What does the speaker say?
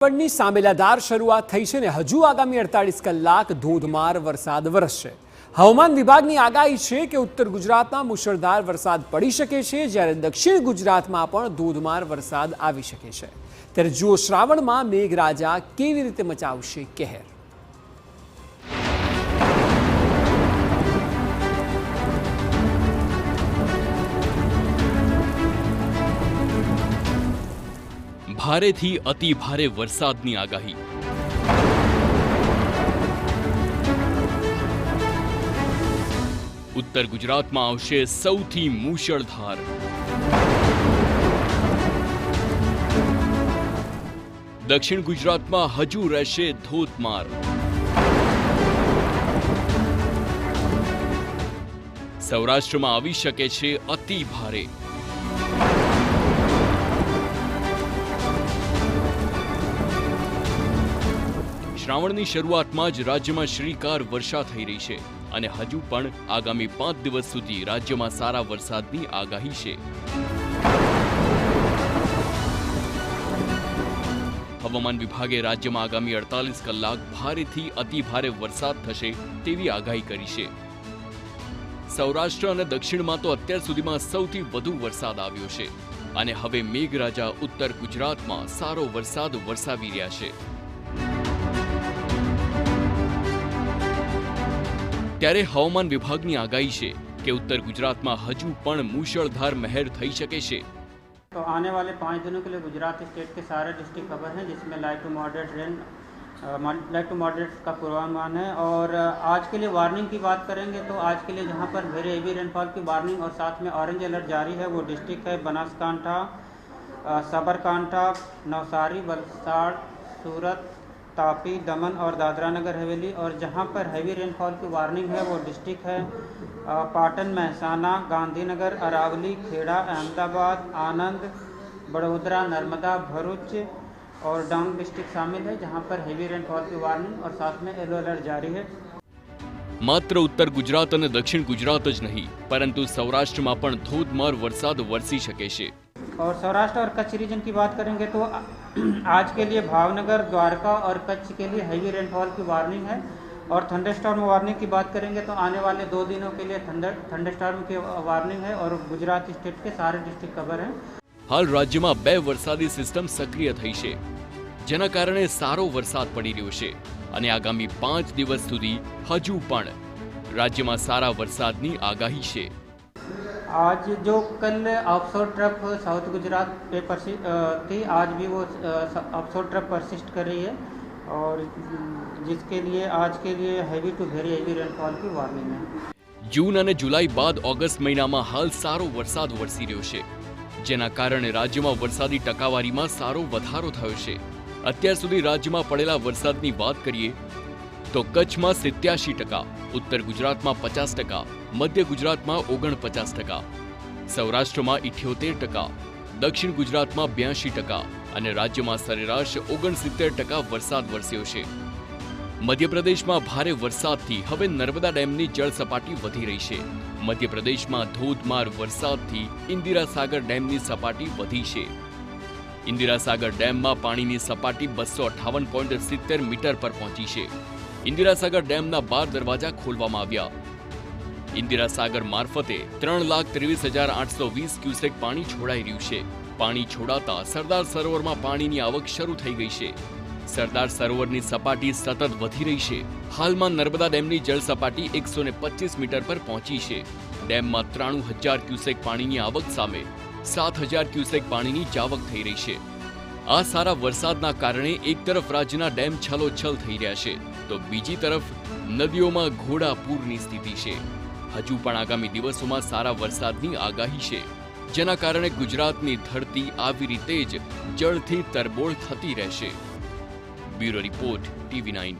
ની સામેલાદાર શરૂઆત થઈ છે ને હજુ આગામી 48 કલાક ધોધમાર વરસાદ વરસશે। હવામાન વિભાગની આગાહી છે કે ઉત્તર ગુજરાતમાં મુશળધાર વરસાદ પડી શકે છે, જ્યારે દક્ષિણ ગુજરાતમાં પણ ધોધમાર વરસાદ આવી શકે છે। ત્યારે જુઓ શ્રાવણમાં મેઘરાજા કેવી રીતે મચાવશે કહેર। ભારેથી અતિ ભારે વરસાદની આગાહી। ઉત્તર ગુજરાતમાં આવશે સૌથી મૂશળધાર। દક્ષિણ ગુજરાતમાં હજુ રહેશે ધોધમાર। સૌરાષ્ટ્રમાં આવી શકે છે અતિ ભારે। શ્રાવણની શરૂઆતમાં જ રાજ્યમાં શ્રીકાર વર્ષા થઈ રહી છે અને હજુ પણ આગામી 5 દિવસ સુધી રાજ્યમાં સારા વરસાદની આગાહી છે। હવામાન વિભાગે રાજ્યમાં આગામી 48 કલાક ભારેથી અતિ ભારે વરસાદ થશે તેવી આગાહી કરી છે। સૌરાષ્ટ્ર અને દક્ષિણમાં તો અત્યાર સુધીમાં સૌથી વધુ વરસાદ આવ્યો છે અને હવે મેઘરાજા ઉત્તર ગુજરાતમાં સારો વરસાદ વરસાવી રહ્યા છે। ત્યારે હવામાન વિભાગની આગાહી છે કે ઉત્તર ગુજરાતમાં હજુ પણ મૂશળધાર મહેર થઈ શકે છે। तो आने वाले 5 दिनों के लिए गुजरात स्टेट के सारे डिस्ट्रिक्ट कवर हैं, जिसमें लाइट टू मॉडरेट का पूर्वानुमान है। और आज के लिए वार्निंग की बात करेंगे तो आज के लिए जहां पर वेरी हेवी रेनफॉल की वार्निंग और साथ में ऑरेंज अलर्ट जारी है वो डिस्ट्रिक्ट है बनासकांठा, साबरकांठा, नवसारी, वलसाड़, सूरत, तापी, दमन और दादरा नगर हवेली। और जहां पर हैवी रेनफॉल की वार्निंग है वो डिस्ट्रिक्ट है पाटन, महसाना, गांधीनगर, अरावली, खेड़ा, अहमदाबाद, आनंद, बड़ोदरा, नर्मदा, भरूच और डांग डिस्ट्रिक्ट शामिल है, जहां पर हैवी रेनफॉल की वार्निंग और साथ में येलो अलर्ट जारी है। मात्र उत्तर गुजरात और दक्षिण गुजरात ज नहीं परंतु सौराष्ट्र में पण धोधमार वरसाद वरसी शके छे। और सौराष्ट्र और कच्छ रीजन की बात करेंगे तो आज के लिए भावनगर, द्वारका और कच्छ के लिए हैवी रेनफॉल की वार्निंग है। और थंडरस्टॉर्म वार्निंग की बात करेंगे तो आने वाले 2 दिनों के लिए थंडरस्टॉर्म की वार्निंग है और गुजरात स्टेट के सारे डिस्ट्रिक्ट कवर हैं। हाल राज्य में 2 वरसादी सिस्टम सक्रिय थई छे, जेना कारणे सारो वरसाद पड़ी रह्यो छे અને આગામી 5 દિવસ સુધી હજુ પણ રાજ્યમાં સારા વરસાદની આગાહી છે। आज जो कल ऑफशोर ट्रफ साउथ गुजरात पे थी, आज भी वो ऑफशोर ट्रफ परसिस्ट कर रही है और जिसके लिए आज के लिए heavy to very heavy rainfall की वार्निंग है। जून और जुलाई बाद ऑगस्ट महीना में हाल सारो वरसाद वरसी रह्यो छे, जेना कारणे राज्यमां वरसादी टकावारीमां सारो वधारो थयो छे। અત્યાર સુધી રાજ્યમાં પડેલા વરસાદની વાત કરીએ તો કચ્છમાં 87%, ઉત્તર ગુજરાતમાં 50%, મધ્ય ગુજરાતમાં 49%, સૌરાષ્ટ્રમાં 78%, દક્ષિણ ગુજરાતમાં 82% અને રાજ્યમાં સરેરાશ 69% વરસાદ વરસ્યો છે। મધ્યપ્રદેશમાં ભારે વરસાદથી હવે નર્મદા ડેમની જળ સપાટી વધી રહી છે। મધ્યપ્રદેશમાં ધોધમાર વરસાદથી ઇન્દિરા સાગર ડેમની સપાટી વધી છે। इंदिरा सागर डेम में पानी की सपाटी 258.70 मीटर पर पहुंची है। इंदिरा सागर डेम ना 12 दरवाजा खोलवामां आव्या। इंदिरा सागर मार्फते 3,23,820 क्यूसेक पानी छोड़ाई रह्यु छे। पानी छोड़ाता सरदार सरोवर में पानी की आवक शुरू थई गई है। सरदार सरोवर की सपाटी सतत वधी रही है। हाल में नर्मदा डेम की जल सपाटी 125 मीटर पर पहुंची है। डेम में 93,000 क्यूसेक पानी की आवक सामे 7,000 क्यूसेक पानी की जावक थई रही है। आ सारा वरसादना कारणे एक तरफ राज्यना डेम छलोछल थई रह्या छे तो बीजी तरफ नदीओं में घोड़ापूरनी स्थिति है। हजू पण आगामी दिवसों सारा वरसादनी आगाही है, जेना कारणे गुजरातनी धरती आवी रीते ज जळथी तरबोळ थती रहेशे। Bureau report TV9।